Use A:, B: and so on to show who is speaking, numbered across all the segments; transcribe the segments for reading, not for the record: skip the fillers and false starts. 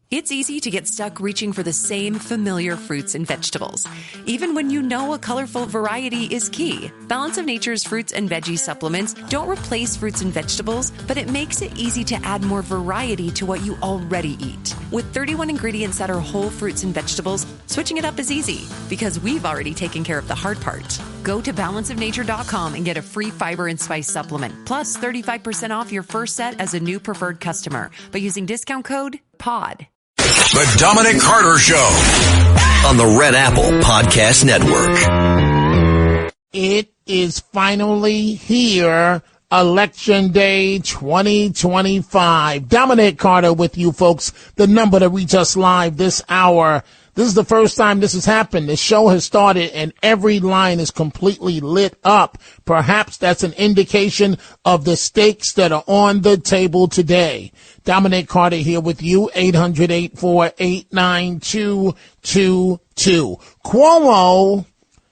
A: It's easy to get stuck reaching for the same familiar fruits and vegetables, even when you know a colorful variety is key. Balance of Nature's fruits and veggie supplements don't replace fruits and vegetables, but it makes it easy to add more variety to what you already eat. With 31 ingredients that are whole fruits and vegetables, switching it up is easy because we've already taken care of the hard part. Go to balanceofnature.com and get a free fiber and spice supplement, plus 35% off your first set as a new preferred customer by using discount code POD.
B: The Dominic Carter Show on the Red Apple Podcast Network.
C: It is finally here, Election Day 2025. Dominic Carter with you folks. The number to reach us live this hour. This is the first time this has happened. The show has started and every line is completely lit up. Perhaps that's an indication of the stakes that are on the table today. Dominic Carter here with you, 800-848-9222. Cuomo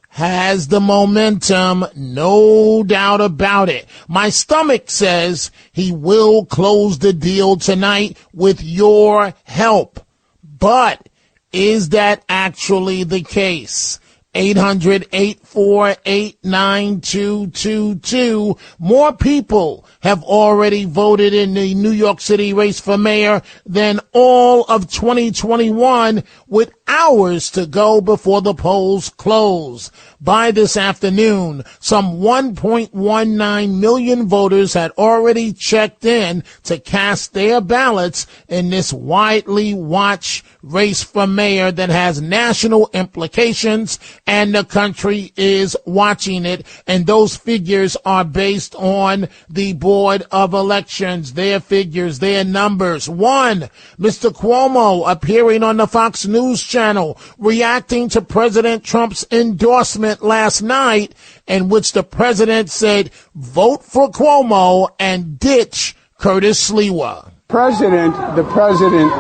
C: has the momentum, no doubt about it. My stomach says he will close the deal tonight with your help. But is that actually the case? 800-848-9222. More people have already voted in the New York City race for mayor than all of 2021, with hours to go before the polls close. By this afternoon, some 1.19 million voters had already checked in to cast their ballots in this widely watched race for mayor that has national implications, and the country is watching it. And those figures are based on the Board of Elections, their figures, their numbers. One, Mr. Cuomo appearing on the Fox News channel, reacting to President Trump's endorsement last night, in which the president said, vote for Cuomo and ditch Curtis Sliwa.
D: The president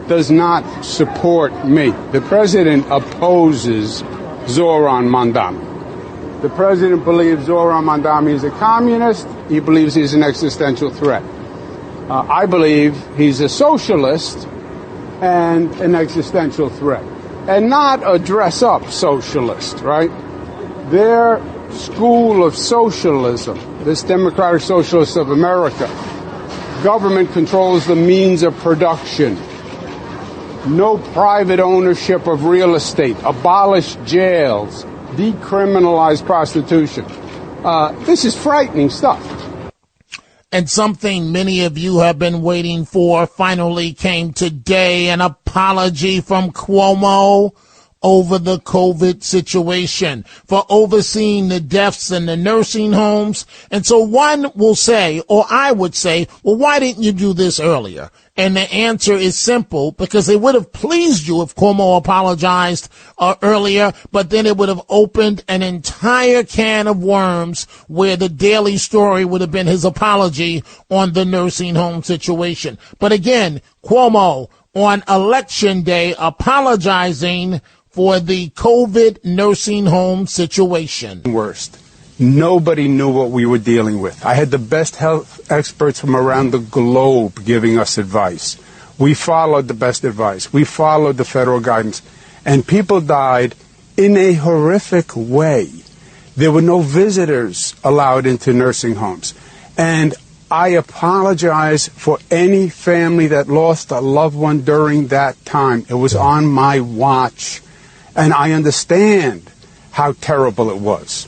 D: does not support me. The president opposes Zohran Mamdani. The president believes Zohran Mamdani is a communist. He believes he's an existential threat. I believe he's a socialist and an existential threat, and not a dress-up socialist, right? Their school of socialism, this Democratic Socialists of America, government controls the means of production. No private ownership of real estate, abolish jails, decriminalize prostitution. This is frightening stuff.
C: And something many of you have been waiting for finally came today, an apology from Cuomo over the COVID situation, for overseeing the deaths in the nursing homes. And so one will say, or I would say, well, why didn't you do this earlier? And the answer is simple, because it would have pleased you if Cuomo apologized earlier, but then it would have opened an entire can of worms where the daily story would have been his apology on the nursing home situation. But again, Cuomo on Election Day apologizing for the COVID nursing home situation.
D: Worst. Nobody knew what we were dealing with. I had the best health experts from around the globe giving us advice. We followed the best advice. We followed the federal guidance. And people died in a horrific way. There were no visitors allowed into nursing homes. And I apologize for any family that lost a loved one during that time. It was on my watch. And I understand how terrible it was.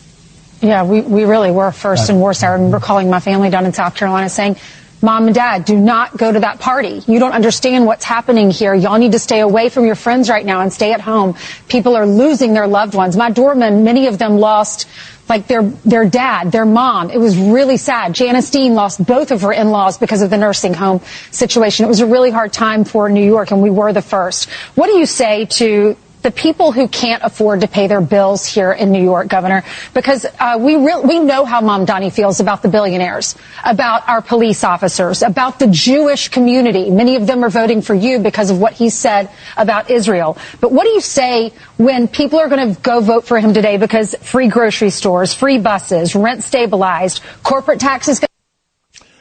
E: Yeah, we really were first and worst. I remember calling my family down in South Carolina saying, Mom and Dad, do not go to that party. You don't understand what's happening here. Y'all need to stay away from your friends right now and stay at home. People are losing their loved ones. My doormen, many of them lost like their dad, their mom. It was really sad. Janice Dean lost both of her in-laws because of the nursing home situation. It was a really hard time for New York, and we were the first. What do you say to the people who can't afford to pay their bills here in New York, Governor? Because we know how Mamdani feels about the billionaires, about our police officers, about the Jewish community. Many of them are voting for you because of what he said about Israel. But what do you say when people are going to go vote for him today because free grocery stores, free buses, rent stabilized, corporate taxes?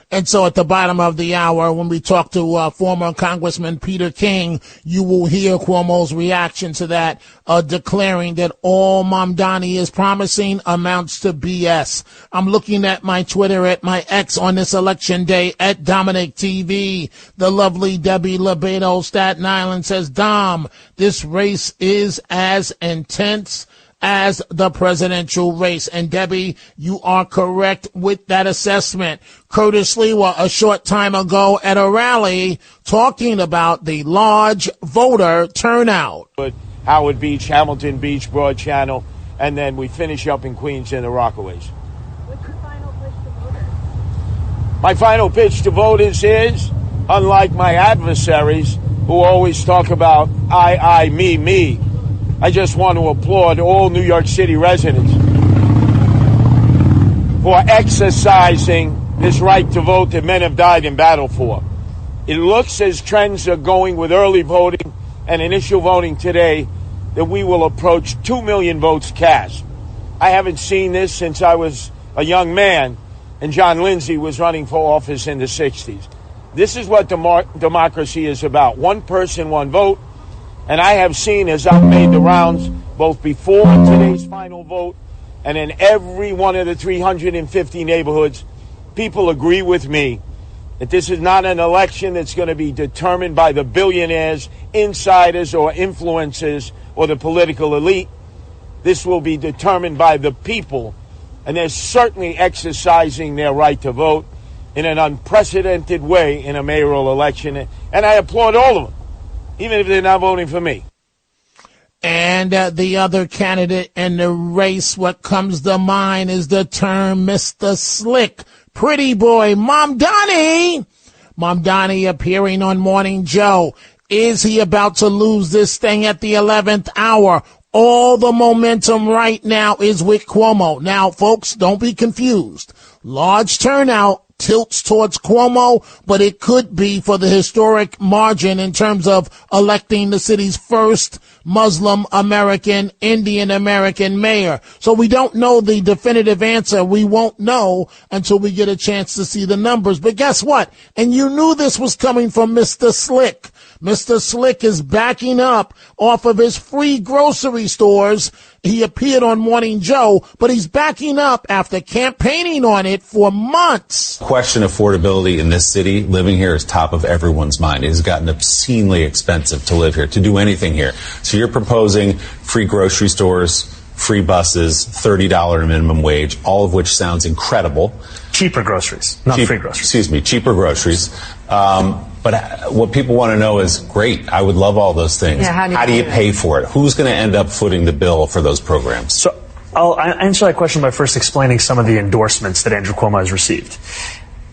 C: And so at the bottom of the hour, when we talk to former Congressman Peter King, you will hear Cuomo's reaction to that, declaring that all Mamdani is promising amounts to BS. I'm looking at my Twitter, at my X on this election day, at Dominic TV. The lovely Debbie Lebedo, Staten Island, says, Dom, this race is as intense as the presidential race. And Debbie, you are correct with that assessment. Curtis Lewa, a short time ago at a rally, talking about the large voter turnout.
F: Howard Beach, Hamilton Beach, Broad Channel, and then we finish up in Queens in the Rockaways.
G: What's your final pitch to voters?
F: My final pitch to voters is, unlike my adversaries who always talk about I, me, I just want to applaud all New York City residents for exercising this right to vote that men have died in battle for. It looks as trends are going with early voting and initial voting today that we will approach 2 million votes cast. I haven't seen this since I was a young man and John Lindsay was running for office in the 60s. This is what democracy is about. One person, one vote. And I have seen, as I've made the rounds, both before today's final vote and in every one of the 350 neighborhoods, people agree with me that this is not an election that's going to be determined by the billionaires, insiders, or influencers, or the political elite. This will be determined by the people, and they're certainly exercising their right to vote in an unprecedented way in a mayoral election, and I applaud all of them, even if they're not voting for me.
C: And the other candidate in the race, what comes to mind is the term Mr. Slick. Pretty boy, Mamdani. Mamdani appearing on Morning Joe. Is he about to lose this thing at the 11th hour? All the momentum right now is with Cuomo. Now, folks, don't be confused. Large turnout tilts towards Cuomo, but it could be for the historic margin in terms of electing the city's first Muslim American, Indian American mayor. So we don't know the definitive answer. We won't know until we get a chance to see the numbers. But guess what? And you knew this was coming from Mr. Slick. Mr. Slick is backing up off of his free grocery stores. He appeared on Morning Joe, but he's backing up after campaigning on it for months.
H: Question affordability in this city. Living here is top of everyone's mind. It has gotten obscenely expensive to live here, to do anything here. So you're proposing free grocery stores, free buses, $30 minimum wage, all of which sounds incredible.
I: Cheaper groceries, not free groceries.
H: Excuse me, cheaper groceries. But what people want to know is, great, I would love all those things. Yeah, how do you pay for it? Who's going to end up footing the bill for those programs?
I: So I'll answer that question by first explaining some of the endorsements that Andrew Cuomo has received.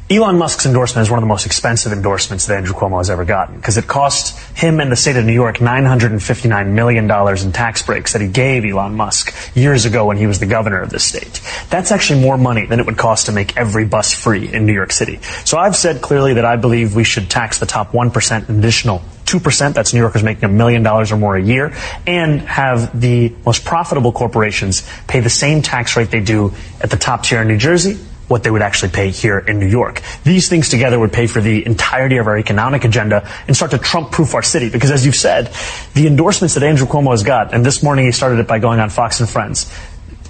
I: Elon Musk's endorsement is one of the most expensive endorsements that Andrew Cuomo has ever gotten, because it cost him and the state of New York $959 million in tax breaks that he gave Elon Musk years ago when he was the governor of this state. That's actually more money than it would cost to make every bus free in New York City. So I've said clearly that I believe we should tax the top 1%, an additional 2%, that's New Yorkers making $1 million or more a year, and have the most profitable corporations pay the same tax rate they do at the top tier in New Jersey, what they would actually pay here in New York. These things together would pay for the entirety of our economic agenda and start to Trump-proof our city. Because as you've said, the endorsements that Andrew Cuomo has got, and this morning he started it by going on Fox and Friends,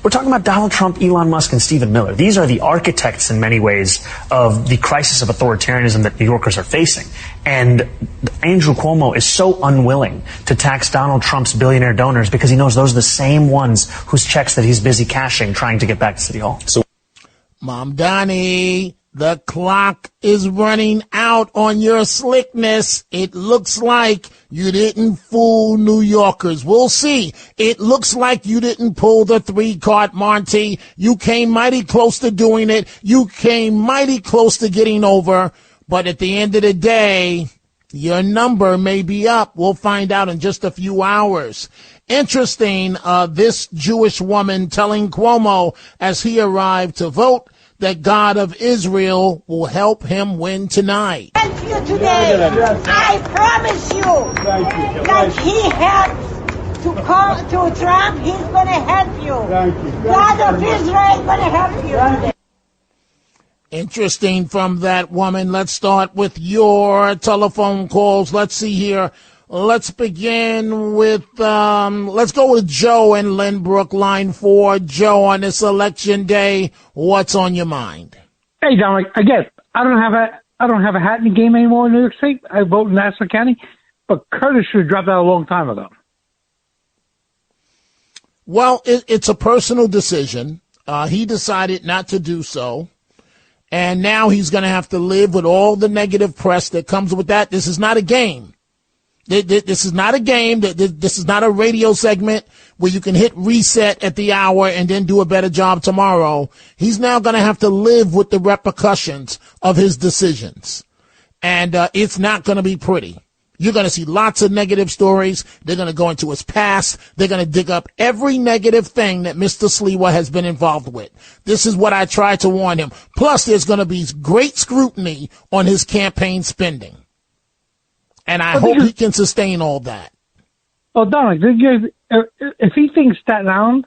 I: we're talking about Donald Trump, Elon Musk, and Stephen Miller. These are the architects in many ways of the crisis of authoritarianism that New Yorkers are facing. And Andrew Cuomo is so unwilling to tax Donald Trump's billionaire donors because he knows those are the same ones whose checks that he's busy cashing trying to get back to City Hall.
C: Mamdani, the clock is running out on your slickness. It looks like you didn't fool New Yorkers. We'll see. It looks like you didn't pull the 3-card Monty. You came mighty close to doing it. You came mighty close to getting over. But at the end of the day, your number may be up. We'll find out in just a few hours. Interesting, this Jewish woman telling Cuomo as he arrived to vote that God of Israel will help him win tonight.
J: Thank you today. I promise you that he helps to come to Trump. He's going to help you. God of Israel is going to help you today.
C: Interesting from that woman. Let's start with your telephone calls. Let's see here. Let's begin with, let's go with Joe in Lynbrook, line 4. Joe, on this election day, what's on your mind?
K: Hey, Dominic, I guess I don't have a hat in the game anymore in New York State. I vote in Nassau County, but Curtis should have dropped out a long time ago.
C: Well, it's a personal decision. He decided not to do so. And now he's going to have to live with all the negative press that comes with that. This is not a game. This is not a game. This is not a radio segment where you can hit reset at the hour and then do a better job tomorrow. He's now going to have to live with the repercussions of his decisions. And it's not going to be pretty. You're going to see lots of negative stories. They're going to go into his past. They're going to dig up every negative thing that Mr. Sliwa has been involved with. This is what I tried to warn him. Plus, there's going to be great scrutiny on his campaign spending. And I hope he can sustain all that.
K: Well, Dominic, if he thinks Staten Island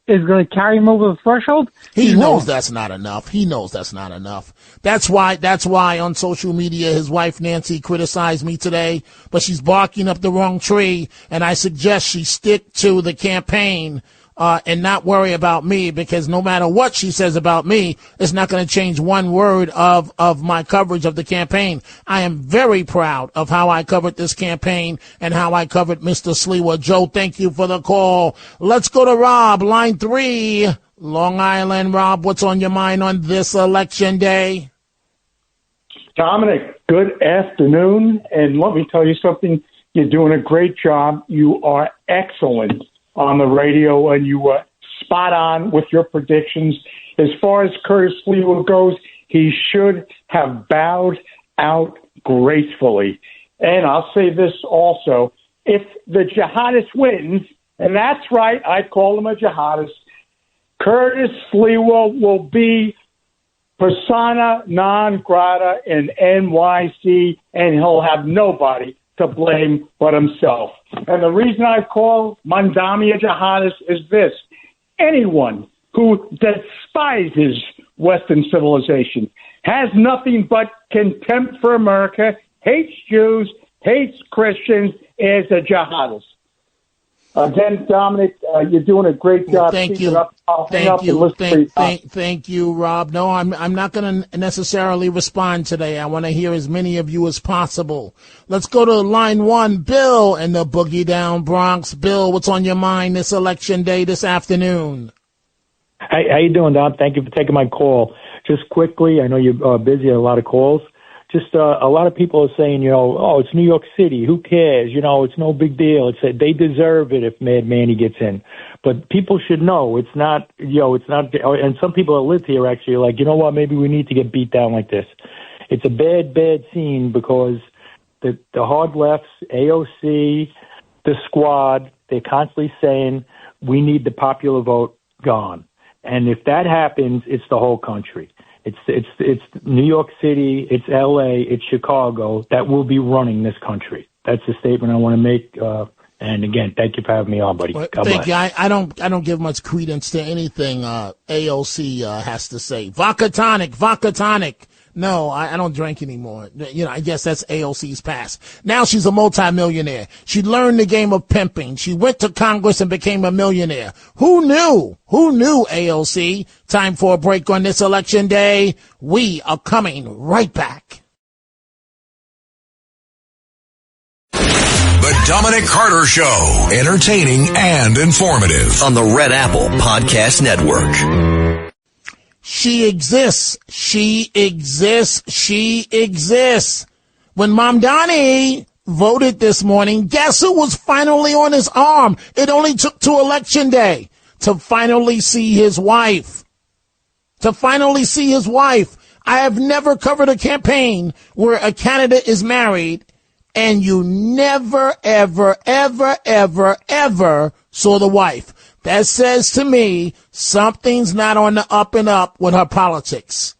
K: is going to carry him over the threshold,
C: he knows that's not enough. He knows that's not enough. That's why on social media his wife Nancy criticized me today, but she's barking up the wrong tree, and I suggest she stick to the campaign and not worry about me, because no matter what she says about me, it's not going to change one word of my coverage of the campaign. I am very proud of how I covered this campaign and how I covered Mr. Sliwa. Joe, thank you for the call. Let's go to Rob, line 3, Long Island. Rob, what's on your mind on this election day?
L: Dominic, good afternoon. And let me tell you something. You're doing a great job. You are excellent on the radio, and you were spot on with your predictions. As far as Curtis Sliwa goes, he should have bowed out gracefully. And I'll say this also, if the jihadist wins, and that's right, I call him a jihadist, Curtis Sliwa will be persona non grata in NYC, and he'll have nobody to blame but himself. And the reason I call Mandami a jihadist is this. Anyone who despises Western civilization, has nothing but contempt for America, hates Jews, hates Christians, is a jihadist. Again, Dominic, you're doing a great job.
C: Thank you. Thank you, Rob. No, I'm not going to necessarily respond today. I want to hear as many of you as possible. Let's go to line 1, Bill in the Boogie Down Bronx. Bill, what's on your mind this election day this afternoon?
M: Hey, how you doing, Dom? Thank you for taking my call. Just quickly, I know you're busy, a lot of calls. Just a lot of people are saying, oh, it's New York City. Who cares? It's no big deal. They deserve it if Mad Manny gets in. But people should know it's not, it's not. And some people that live here actually are like, you know what? Maybe we need to get beat down like this. It's a bad, bad scene because the hard lefts, AOC, the squad, they're constantly saying we need the popular vote gone. And if that happens, it's the whole country. It's New York City, it's LA, it's Chicago that will be running this country. That's the statement I want to make. And again, thank you for having me on, buddy. God
C: thank
M: bless.
C: you. I don't give much credence to anything AOC has to say. Vodka tonic. No, I don't drink anymore. I guess that's AOC's past. Now she's a multimillionaire. She learned the game of pimping. She went to Congress and became a millionaire. Who knew, AOC? Time for a break on this election day. We are coming right back.
B: The Dominic Carter Show. Entertaining and informative. On the Red Apple Podcast Network.
C: She exists. She exists. She exists. When Mamdani voted this morning, guess who was finally on his arm? It only took to election day to finally see his wife. I have never covered a campaign where a candidate is married and you never, ever, ever, ever, ever saw the wife. That says to me something's not on the up and up with her politics.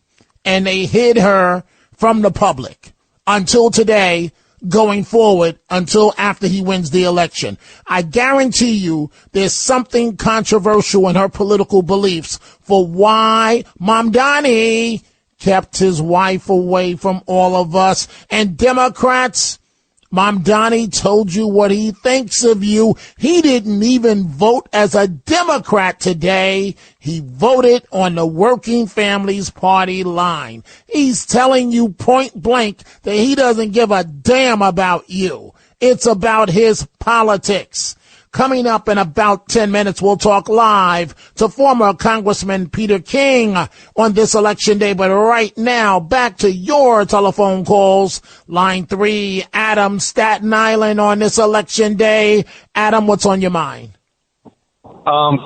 C: And they hid her from the public until today, going forward, until after he wins the election. I guarantee you there's something controversial in her political beliefs for why Mamdani kept his wife away from all of us. And Democrats, Mamdani told you what he thinks of you. He didn't even vote as a Democrat today. He voted on the Working Families Party line. He's telling you point blank that he doesn't give a damn about you. It's about his politics. Coming up in about 10 minutes, we'll talk live to former Congressman Peter King on this election day. But right now, back to your telephone calls. Line 3, Adam, Staten Island on this election day. Adam, what's on your mind?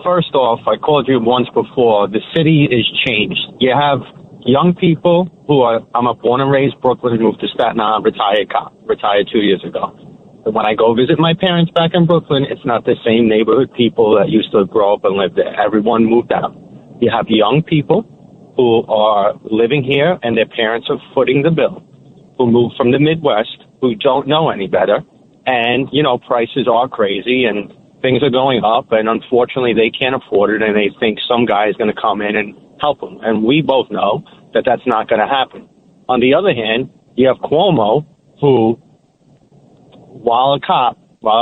N: First off, I called you once before. The city is changed. You have young people who are, I'm a born and raised Brooklyn, moved to Staten Island, retired 2 years ago. But when I go visit my parents back in Brooklyn, it's not the same neighborhood people that used to grow up and live there. Everyone moved out. You have young people who are living here and their parents are footing the bill, who moved from the Midwest, who don't know any better. And, you know, prices are crazy and things are going up. And unfortunately, they can't afford it. And they think some guy is going to come in and help them. And we both know that that's not going to happen. On the other hand, you have Cuomo, who, while I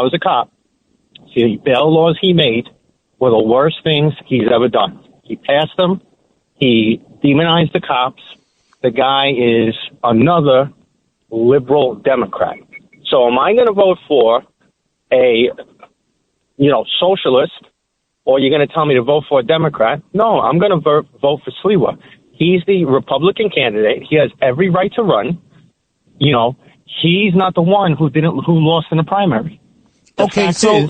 N: was a cop, the bail laws he made were the worst things he's ever done. He passed them. He demonized the cops. The guy is another liberal Democrat. So am I going to vote for a, socialist, or you're going to tell me to vote for a Democrat? No, I'm going to vote for Sliwa. He's the Republican candidate. He has every right to run. He's not the one who lost in the primary.
C: Okay, so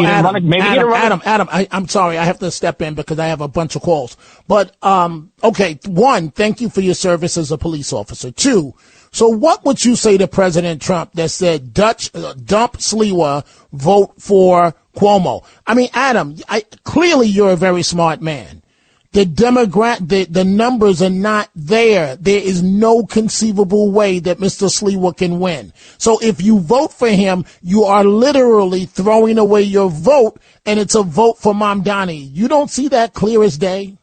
C: Adam, I'm sorry, I have to step in because I have a bunch of calls. But, okay, 1, thank you for your service as a police officer. 2, so what would you say to President Trump that said dump Sliwa, vote for Cuomo? I mean, Adam, clearly you're a very smart man. The numbers are not there. There is no conceivable way that Mr. Sliwa can win. So if you vote for him, you are literally throwing away your vote, and it's a vote for Mamdani. You don't see that clear as day?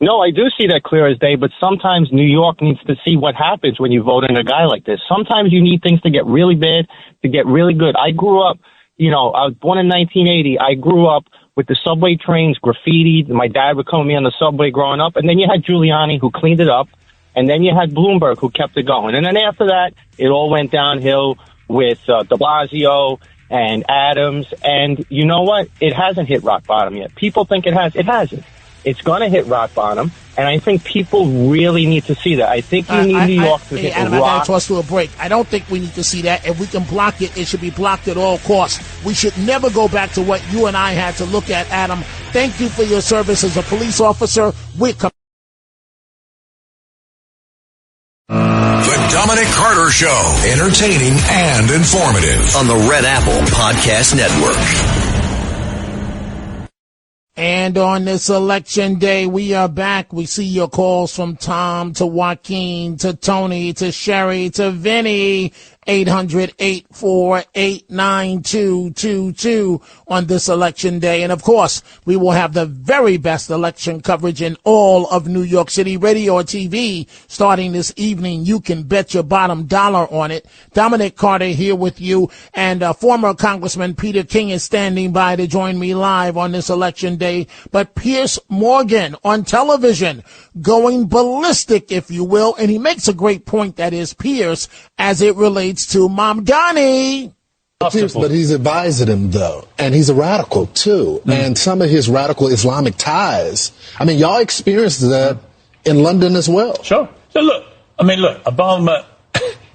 N: No, I do see that clear as day, but sometimes New York needs to see what happens when you vote in a guy like this. Sometimes you need things to get really bad to get really good. I grew up, I was born in 1980. I grew up with the subway trains graffitied. My dad would come with me on the subway growing up. And then you had Giuliani, who cleaned it up. And then you had Bloomberg, who kept it going. And then after that, it all went downhill with de Blasio and Adams. And you know what? It hasn't hit rock bottom yet. People think it has. It hasn't. It's going to hit rock bottom. And I think people really need to see that. I think you need New York to hit
C: Adam,
N: rock.
C: I got to toss to a break. I don't think we need to see that. If we can block it, it should be blocked at all costs. We should never go back to what you and I had to look at, Adam. Thank you for your service as a police officer.
B: The Dominic Carter Show. Entertaining and informative on the Red Apple Podcast Network.
C: And on this election day, we are back. We see your calls from Tom to Joaquin to Tony to Sherry to Vinny. 800-848-9222 on this election day. And of course, we will have the very best election coverage in all of New York City, radio or TV, starting this evening. You can bet your bottom dollar on it. Dominic Carter here with you, and former Congressman Peter King is standing by to join me live on this election day. But Piers Morgan on television going ballistic, if you will, and he makes a great point, that is Piers, as it relates to Mamdani.
O: But he's advising him, though, and he's a radical, too. And some of his radical Islamic ties, I mean, y'all experienced that in London as well.
P: Sure. So look, Obama,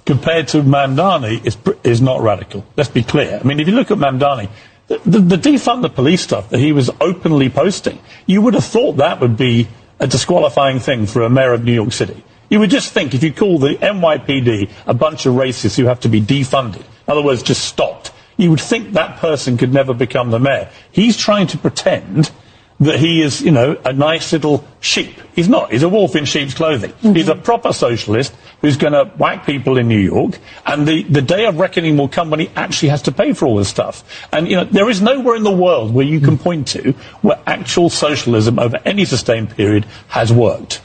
P: compared to Mamdani, is not radical. Let's be clear. I mean, if you look at Mamdani, the defund the police stuff that he was openly posting, you would have thought that would be a disqualifying thing for a mayor of New York City. You would just think if you call the NYPD a bunch of racists who have to be defunded, in other words, just stopped, you would think that person could never become the mayor. He's trying to pretend that he is, a nice little sheep. He's not. He's a wolf in sheep's clothing. Mm-hmm. He's a proper socialist who's going to whack people in New York, and the day of reckoning will come when he actually has to pay for all this stuff. And, there is nowhere in the world where you can point to where actual socialism over any sustained period has worked.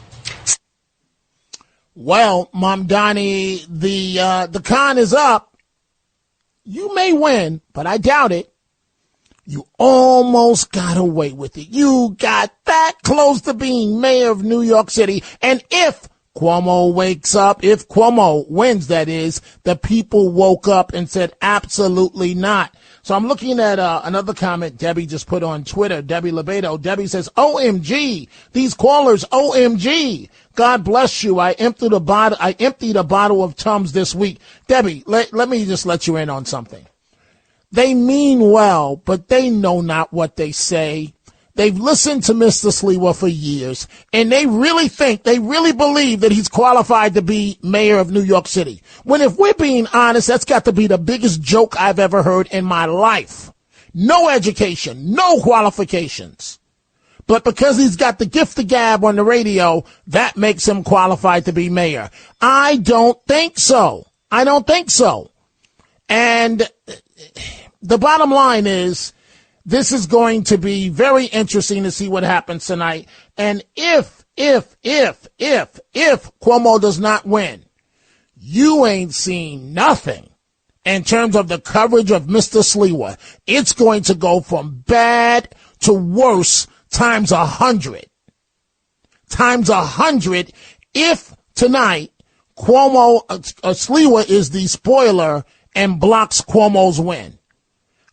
C: Well, Mamdani, the con is up. You may win, but I doubt it. You almost got away with it. You got that close to being mayor of New York City. And if Cuomo wakes up, if Cuomo wins, that is, the people woke up and said absolutely not. So I'm looking at another comment Debbie just put on Twitter, Debbie Lebedo. Debbie says, OMG, these callers, OMG. God bless you. I emptied a bottle of Tums this week. Debbie, let me just let you in on something. They mean well, but they know not what they say. They've listened to Mr. Sliwa for years, and they really believe that he's qualified to be mayor of New York City. When if we're being honest, that's got to be the biggest joke I've ever heard in my life. No education, no qualifications. But because he's got the gift of gab on the radio, that makes him qualified to be mayor. I don't think so. And the bottom line is, this is going to be very interesting to see what happens tonight. And if Cuomo does not win, you ain't seen nothing in terms of the coverage of Mr. Sliwa. It's going to go from bad to worse times 100. Times 100 if tonight Sliwa is the spoiler and blocks Cuomo's win.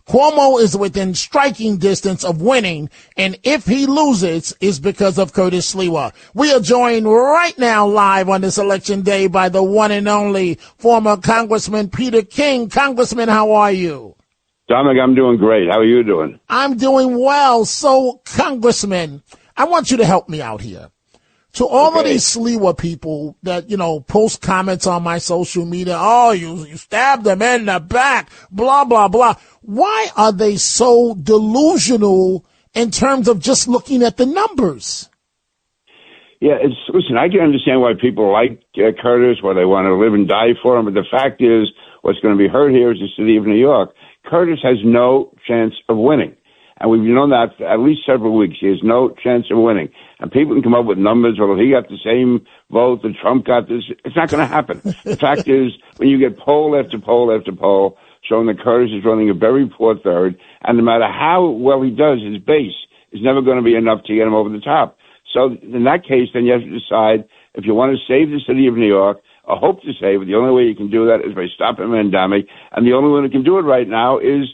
C: Cuomo is within striking distance of winning, and if he loses, it's because of Curtis Sliwa. We are joined right now live on this election day by the one and only former Congressman Peter King. Congressman, how are you?
Q: Dominic, I'm doing great. How are you doing?
C: I'm doing well. So, Congressman, I want you to help me out here. To all of these Sliwa people that, post comments on my social media, oh, you stabbed them in the back, blah, blah, blah. Why are they so delusional in terms of just looking at the numbers?
Q: Yeah, listen, I can understand why people like Curtis, why they want to live and die for him, but the fact is, what's going to be heard here is the city of New York. Curtis has no chance of winning. And we've known that for at least several weeks. He has no chance of winning. And people can come up with numbers, well, if he got the same vote that Trump got this, it's not going to happen. The fact is, when you get poll after poll after poll showing that Curtis is running a very poor third, and no matter how well he does, his base is never going to be enough to get him over the top. So in that case, then you have to decide if you want to save the city of New York, or hope to save it. The only way you can do that is by stopping Mandami. And the only one who can do it right now is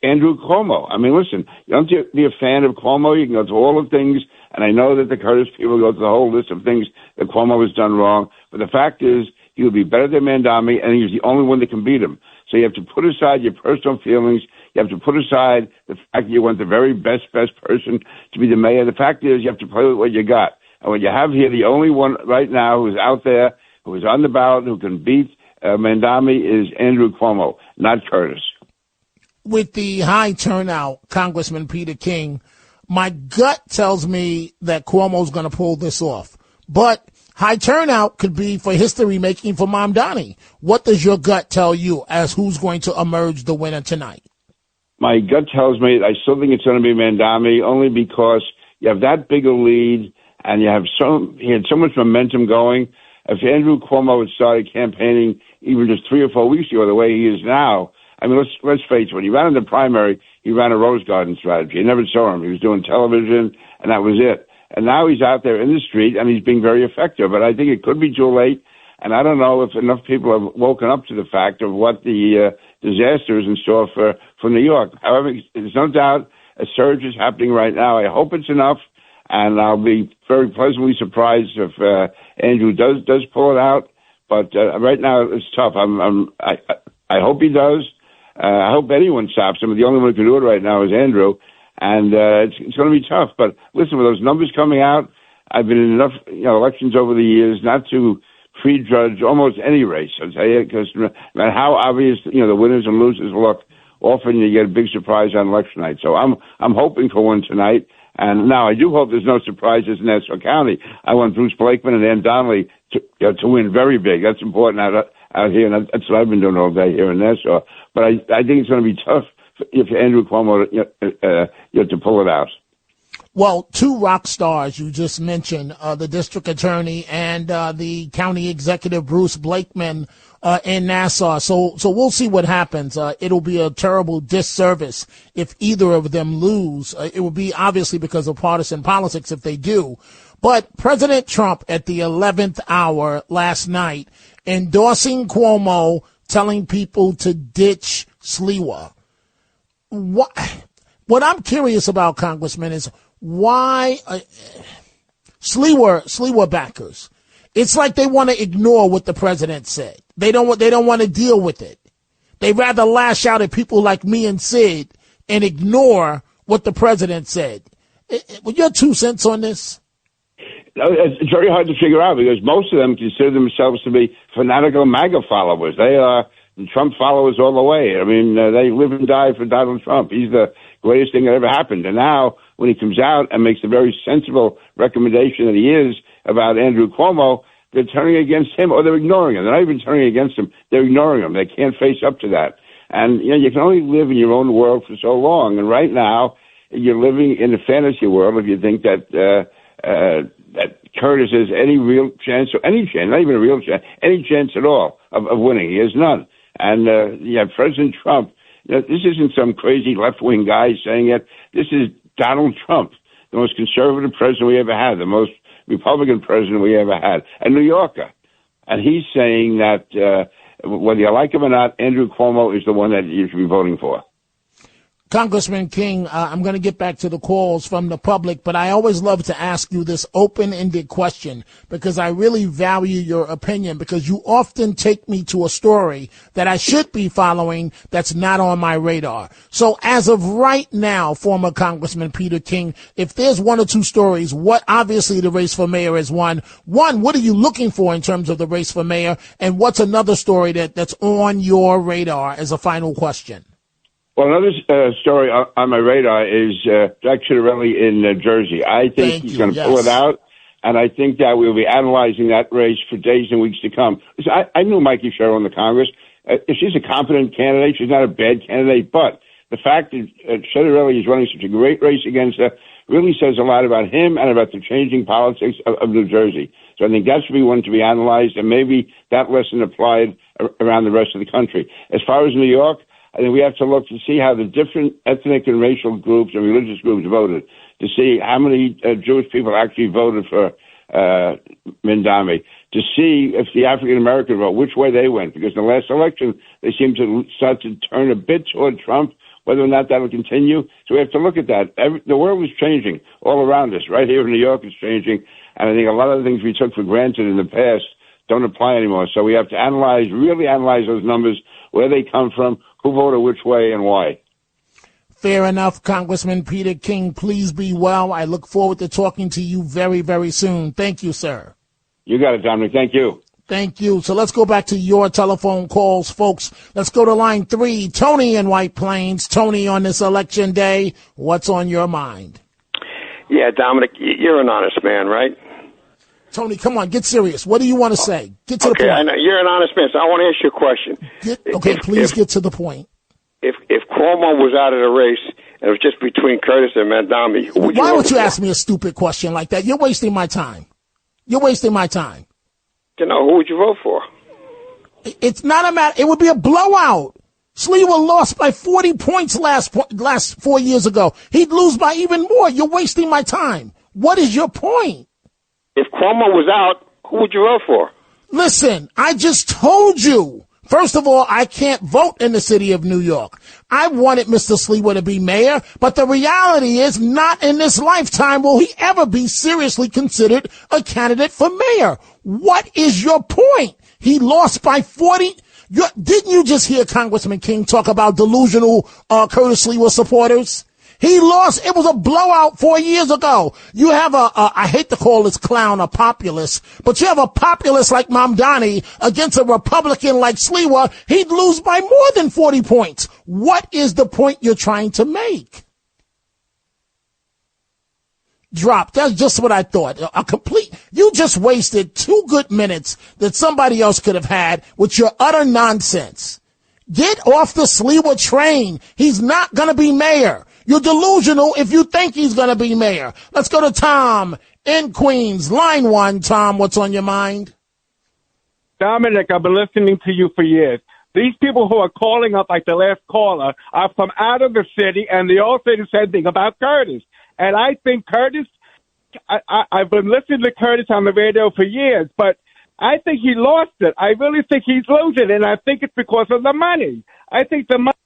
Q: Andrew Cuomo. I mean, listen, you don't have to be a fan of Cuomo. You can go through all the things, and I know that the Curtis people go through the whole list of things that Cuomo has done wrong. But the fact is, he would be better than Mandami, and he's the only one that can beat him. So you have to put aside your personal feelings. You have to put aside the fact that you want the very best person to be the mayor. The fact is, you have to play with what you got. And what you have here, the only one right now who's out there, who is on the ballot, who can beat Mandami is Andrew Cuomo, not Curtis.
C: With the high turnout, Congressman Peter King, my gut tells me that Cuomo's going to pull this off. But high turnout could be for history making for Mamdani. What does your gut tell you as who's going to emerge the winner tonight?
Q: My gut tells me I still think it's going to be Mandami, only because you have that big a lead and he had so much momentum going. If Andrew Cuomo had started campaigning even just 3 or 4 weeks ago the way he is now, I mean, let's face it, when he ran in the primary, he ran a Rose Garden strategy. You never saw him. He was doing television, and that was it. And now he's out there in the street, and he's being very effective. But I think it could be too late, and I don't know if enough people have woken up to the fact of what the disaster is in store for New York. However, there's no doubt a surge is happening right now. I hope it's enough, and I'll be very pleasantly surprised if Andrew does pull it out. But right now, it's tough. I hope he does. I hope anyone stops him, but the only one who can do it right now is Andrew, and it's going to be tough. But listen, with those numbers coming out, I've been in enough elections over the years not to prejudge almost any race, I'll tell you, because no matter how obvious the winners and losers look, often you get a big surprise on election night. So I'm hoping for one tonight. And now I do hope there's no surprises in Nassau County. I want Bruce Blakeman and Ann Donnelly to win very big. That's important out here, and that's what I've been doing all day here in Nassau. But I think it's going to be tough if Andrew Cuomo to pull it out.
C: Well, two rock stars you just mentioned, the district attorney and the county executive, Bruce Blakeman, in Nassau. So we'll see what happens. It'll be a terrible disservice if either of them lose. It will be obviously because of partisan politics if they do. But President Trump at the 11th hour last night endorsing Cuomo, telling people to ditch Sliwa. What I'm curious about, Congressman, is why Sliwa backers. It's like they want to ignore what the president said. They don't want to deal with it. They rather lash out at people like me and Sid and ignore what the president said. Your 2 cents on this?
Q: It's very hard to figure out because most of them consider themselves to be fanatical MAGA followers. They are Trump followers all the way. I mean, they live and die for Donald Trump. He's the greatest thing that ever happened. And now when he comes out and makes a very sensible recommendation that he is about Andrew Cuomo, they're turning against him or they're ignoring him. They're not even turning against him. They're ignoring him. They can't face up to that. And, you can only live in your own world for so long. And right now, you're living in a fantasy world if you think that Curtis has any real chance, or any chance, not even a real chance, any chance at all of winning. He has none. And President Trump, this isn't some crazy left-wing guy saying it. This is Donald Trump, the most conservative president we ever had, the most Republican president we ever had, a New Yorker. And he's saying that whether you like him or not, Andrew Cuomo is the one that you should be voting for.
C: Congressman King, I'm going to get back to the calls from the public, but I always love to ask you this open-ended question because I really value your opinion because you often take me to a story that I should be following that's not on my radar. So as of right now, former Congressman Peter King, if there's one or two stories, what obviously the race for mayor is one, what are you looking for in terms of the race for mayor? And what's another story that's on your radar as a final question?
Q: Well, another story on my radar is Jack Ciattarelli in Jersey. I think he's going to pull it out, and I think that we'll be analyzing that race for days and weeks to come. I knew Mikey Sherrill in the Congress. She's a competent candidate. She's not a bad candidate, but the fact that Ciattarelli is running such a great race against her really says a lot about him and about the changing politics of New Jersey. So I think that should be one to be analyzed, and maybe that lesson applied around the rest of the country. As far as New York, I think we have to look to see how the different ethnic and racial groups and religious groups voted, to see how many Jewish people actually voted for Mandami, to see if the African-American vote, which way they went, because in the last election, they seemed to start to turn a bit toward Trump, whether or not that will continue. So we have to look at that. The world is changing all around us. Right here in New York it's changing, and I think a lot of the things we took for granted in the past don't apply anymore. So we have to really analyze those numbers, where they come from, who voted which way, and why.
C: Fair enough, Congressman Peter King. Please be well. I look forward to talking to you very, very soon. Thank you, sir.
Q: You got it, Dominic. Thank you.
C: Thank you. So let's go back to your telephone calls, folks. Let's go to line 3. Tony in White Plains. Tony, on this election day, what's on your mind?
R: Yeah, Dominic, you're an honest man, right?
C: Tony, come on, get serious. What do you want to say? Get to the point.
R: Okay, I know you're an honest man, so I want to ask you a question.
C: Please get to the point.
R: If Cuomo was out of the race and it was just between Curtis and Mandami, who would you
C: Why
R: vote
C: would you
R: for?
C: ask me a stupid question like that? You're wasting my time. You're wasting my time.
R: You know, who would you vote for?
C: It's not a matter. It would be a blowout. Sliwa lost by 40 points last 4 years ago. He'd lose by even more. You're wasting my time. What is your point?
R: If Cuomo was out, who would you vote for?
C: Listen, I just told you. First of all, I can't vote in the city of New York. I wanted Mr. Sliwa to be mayor, but the reality is not in this lifetime will he ever be seriously considered a candidate for mayor. What is your point? He lost by 40. Didn't you just hear Congressman King talk about delusional Curtis Sliwa supporters? He lost. It was a blowout 4 years ago. You have I hate to call this clown a populist, but you have a populist like Mamdani against a Republican like Sliwa. He'd lose by more than 40 points. What is the point you're trying to make? Drop. That's just what I thought. You just wasted 2 good minutes that somebody else could have had with your utter nonsense. Get off the Sliwa train. He's not going to be mayor. You're delusional if you think he's going to be mayor. Let's go to Tom in Queens. Line 1, Tom, what's on your mind?
S: Dominic, I've been listening to you for years. These people who are calling up like the last caller are from out of the city, and they all say the same thing about Curtis. And I think Curtis, I've been listening to Curtis on the radio for years, but I think he lost it. I really think he's losing it, and I think it's because of the money. I think the money.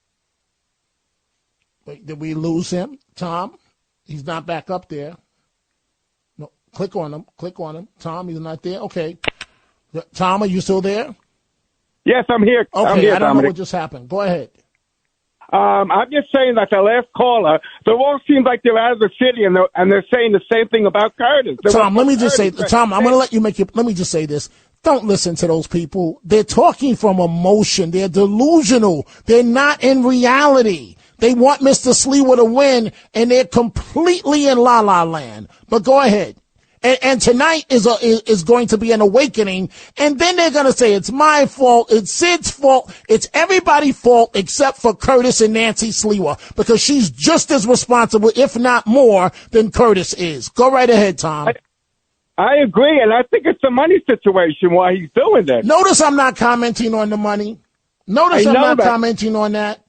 C: Wait, did we lose him, Tom? He's not back up there. No, click on him. Click on him. Tom, he's not there? Okay. Tom, are you still there?
S: Yes, I'm here.
C: Okay,
S: I'm here,
C: I don't
S: Dominic.
C: know what just happened. Go ahead.
S: I'm just saying that the last caller, they all seem like they're out of the city, and they're saying the same thing about Curtis.
C: Tom, let me just say, Tom, I'm going to let you make it. Let me just say this. Don't listen to those people. They're talking from emotion. They're delusional. They're not in reality. They want Mr. Sliwa to win, and they're completely in la-la land. But go ahead. And tonight is going to be an awakening, and then they're going to say it's my fault, it's Sid's fault, it's everybody's fault except for Curtis and Nancy Sliwa, because she's just as responsible, if not more, than Curtis is. Go right ahead, Tom.
S: I agree, and I think it's the money situation why he's doing that.
C: Notice I'm not commenting on the money. Notice I'm not commenting on that.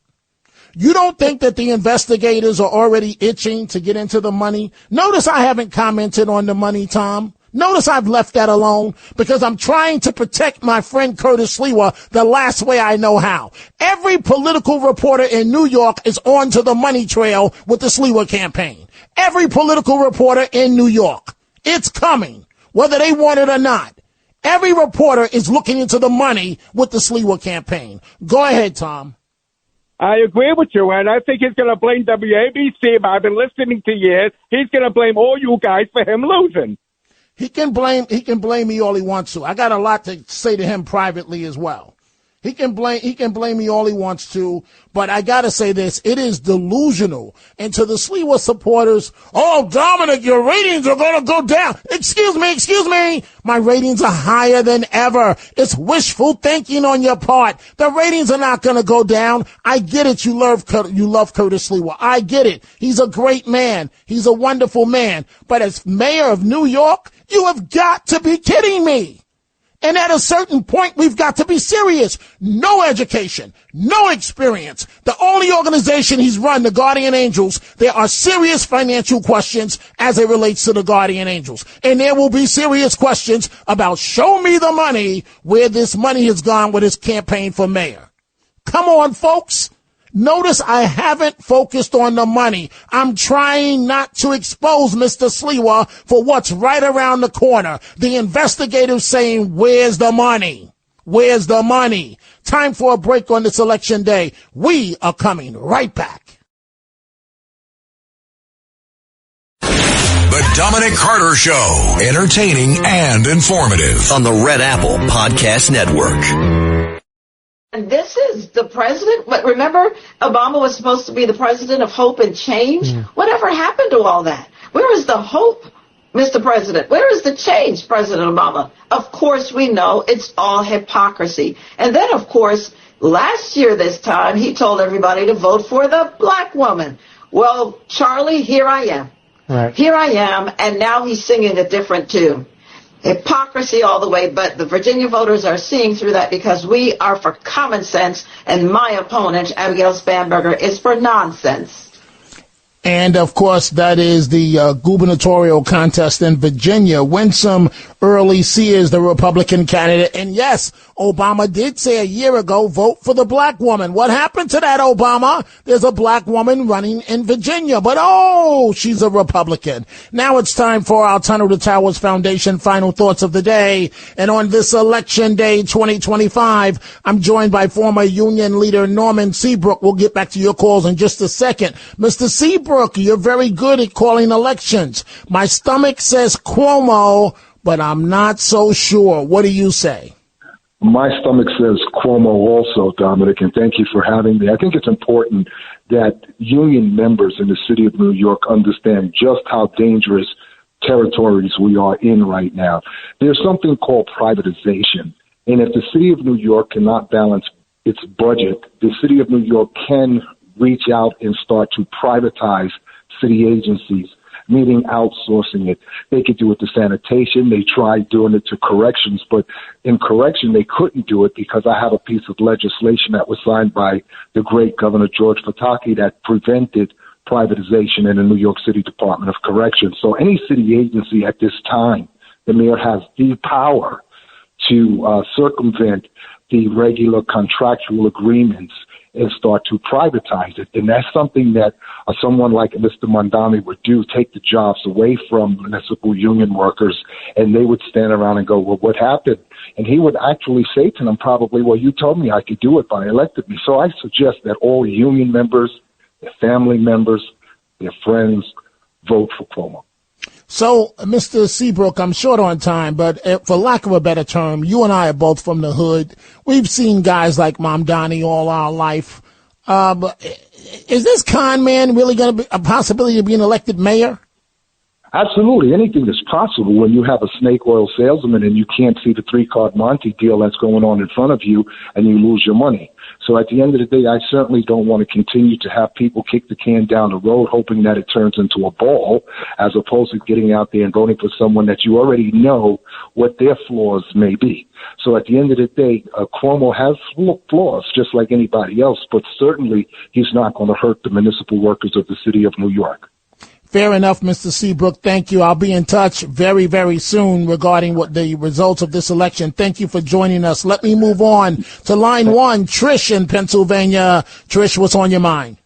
C: You don't think that the investigators are already itching to get into the money? Notice I haven't commented on the money, Tom. Notice I've left that alone because I'm trying to protect my friend Curtis Sliwa the last way I know how. Every political reporter in New York is on to the money trail with the Sliwa campaign. Every political reporter in New York. It's coming, whether they want it or not. Every reporter is looking into the money with the Sliwa campaign. Go ahead, Tom.
S: I agree with you, and I think he's going to blame WABC, but I've been listening to years. He's going to blame all you guys for him losing.
C: He can blame me all he wants to. I got a lot to say to him privately as well. He can blame me all he wants to, but I gotta say this, it is delusional. And to the Sliwa supporters, oh, Dominic, your ratings are gonna go down. Excuse me. My ratings are higher than ever. It's wishful thinking on your part. The ratings are not gonna go down. I get it. You love Curtis Sliwa. I get it. He's a great man. He's a wonderful man. But as mayor of New York, you have got to be kidding me. And at a certain point, we've got to be serious. No education, no experience. The only organization he's run, the Guardian Angels, there are serious financial questions as it relates to the Guardian Angels. And there will be serious questions about show me the money, where this money has gone with his campaign for mayor. Come on, folks. Notice I haven't focused on the money. I'm trying not to expose Mr. Sliwa for what's right around the corner. The investigators saying, where's the money? Where's the money? Time for a break on this election day. We are coming right back.
B: The Dominic Carter Show. Entertaining and informative on the Red Apple Podcast Network.
T: And this is the president. But remember, Obama was supposed to be the president of hope and change. Whatever happened to all that? Where is the hope, Mr. President? Where is the change, President Obama? Of course, we know it's all hypocrisy. And then, of course, last year this time, he told everybody to vote for the black woman. Well, Charlie, here I am. Right. Here I am, and now he's singing a different tune. Hypocrisy all the way, but the Virginia voters are seeing through that because we are for common sense, and my opponent, Abigail Spanberger, is for nonsense.
C: And, of course, that is the gubernatorial contest in Virginia. Winsome Early Sears, the Republican candidate. And, yes, Obama did say a year ago, vote for the black woman. What happened to that, Obama? There's a black woman running in Virginia. But, oh, she's a Republican. Now it's time for our Tunnel to Towers Foundation final thoughts of the day. And on this election day 2025, I'm joined by former union leader Norman Seabrook. We'll get back to your calls in just a second. Mr. Seabrook, you're very good at calling elections. My stomach says Cuomo, but I'm not so sure. What do you say?
U: My stomach says Cuomo also, Dominic, and thank you for having me. I think it's important that union members in the city of New York understand just how dangerous territories we are in right now. There's something called privatization, and if the city of New York cannot balance its budget, the city of New York can reach out and start to privatize city agencies, meaning outsourcing it. They could do it to sanitation. They tried doing it to corrections, but in correction, they couldn't do it because I have a piece of legislation that was signed by the great Governor George Pataki that prevented privatization in the New York City Department of Corrections. So any city agency at this time, the mayor has the power to circumvent the regular contractual agreements and start to privatize it. And that's something that someone like Mr. Mondani would do, take the jobs away from municipal union workers, and they would stand around and go, well, what happened? And he would actually say to them probably, well, you told me I could do it, but I elected me. So I suggest that all union members, their family members, their friends, vote for Cuomo.
C: So, Mr. Seabrook, I'm short on time, but for lack of a better term, you and I are both from the hood. We've seen guys like Mamdani all our life. Is this con man really going to be a possibility of being elected mayor?
U: Absolutely. Anything is possible when you have a snake oil salesman and you can't see the 3-card Monte deal that's going on in front of you and you lose your money. So at the end of the day, I certainly don't want to continue to have people kick the can down the road hoping that it turns into a ball, as opposed to getting out there and voting for someone that you already know what their flaws may be. So at the end of the day, Cuomo has flaws just like anybody else, but certainly he's not going to hurt the municipal workers of the city of New York.
C: Fair enough, Mr. Seabrook. Thank you. I'll be in touch very, very soon regarding what the results of this election. Thank you for joining us. Let me move on to line one. Trish in Pennsylvania. Trish, what's on your mind?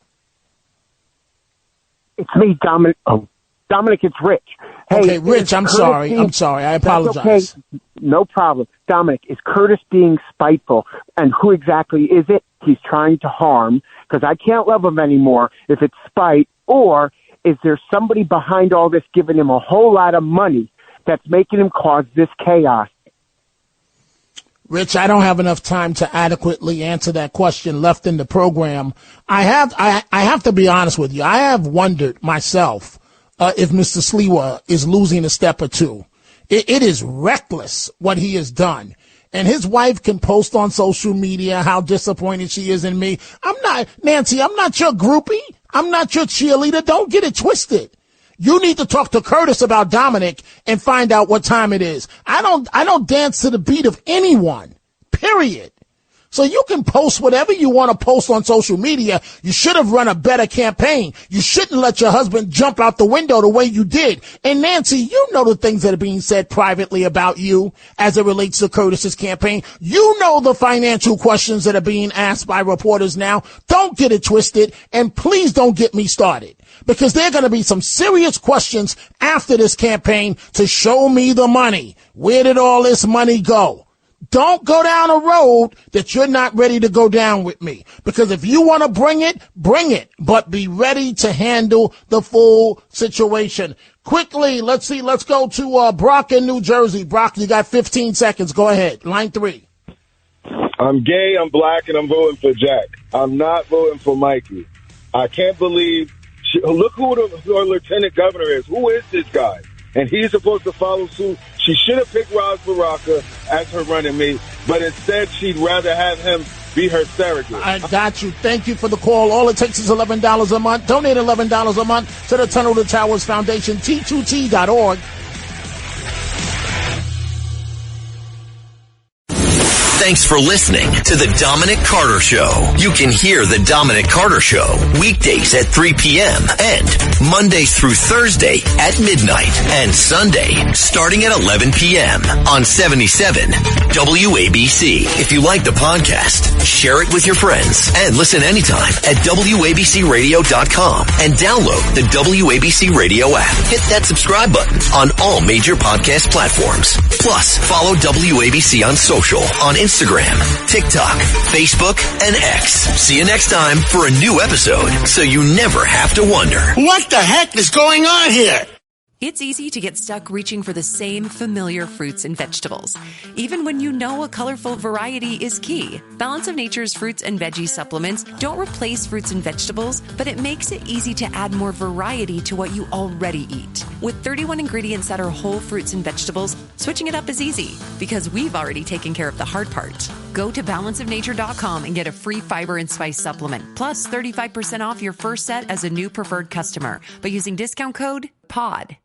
A: It's me, Dominic. Oh, Dominic, it's Rich. Hey,
C: okay, Rich, I'm sorry. I apologize.
A: Okay. No problem. Dominic, is Curtis being spiteful? And who exactly is it he's trying to harm? Because I can't love him anymore if it's spite, or is there somebody behind all this giving him a whole lot of money that's making him cause this chaos?
C: Rich, I don't have enough time to adequately answer that question left in the program. I have to be honest with you. I have wondered myself if Mr. Sliwa is losing a step or two. It is reckless what he has done. And his wife can post on social media how disappointed she is in me. Nancy, I'm not your groupie. I'm not your cheerleader. Don't get it twisted. You need to talk to Curtis about Dominic and find out what time it is. I don't dance to the beat of anyone, period. So you can post whatever you want to post on social media. You should have run a better campaign. You shouldn't let your husband jump out the window the way you did. And Nancy, you know the things that are being said privately about you as it relates to Curtis's campaign. You know the financial questions that are being asked by reporters now. Don't get it twisted, and please don't get me started, because there are going to be some serious questions after this campaign to show me the money. Where did all this money go? Don't go down a road that you're not ready to go down with me. Because if you want to bring it, but be ready to handle the full situation. Quickly, let's go to Brock in New Jersey. Brock, you got 15 seconds. Go ahead. Line 3.
V: I'm gay, I'm black, and I'm voting for Jack. I'm not voting for Mikey. I can't believe. Look who the lieutenant governor is. Who is this guy? And he's supposed to follow suit. She should have picked Ras Baraka as her running mate, but instead she'd rather have him be her surrogate.
C: I got you. Thank you for the call. All it takes is $11 a month. Donate $11 a month to the Tunnel to Towers Foundation, T2T.org.
B: Thanks for listening to The Dominic Carter Show. You can hear The Dominic Carter Show weekdays at 3 p.m. and Mondays through Thursday at midnight and Sunday starting at 11 p.m. on 77 WABC. If you like the podcast, share it with your friends and listen anytime at WABCRadio.com and download the WABC Radio app. Hit that subscribe button on all major podcast platforms. Plus, follow WABC on social on Instagram, TikTok, Facebook, and X. See you next time for a new episode so you never have to wonder,
W: what the heck is going on here?
D: It's easy to get stuck reaching for the same familiar fruits and vegetables, even when you know a colorful variety is key. Balance of Nature's fruits and veggie supplements don't replace fruits and vegetables, but it makes it easy to add more variety to what you already eat. With 31 ingredients that are whole fruits and vegetables, switching it up is easy because we've already taken care of the hard part. Go to balanceofnature.com and get a free fiber and spice supplement, plus 35% off your first set as a new preferred customer by using discount code POD.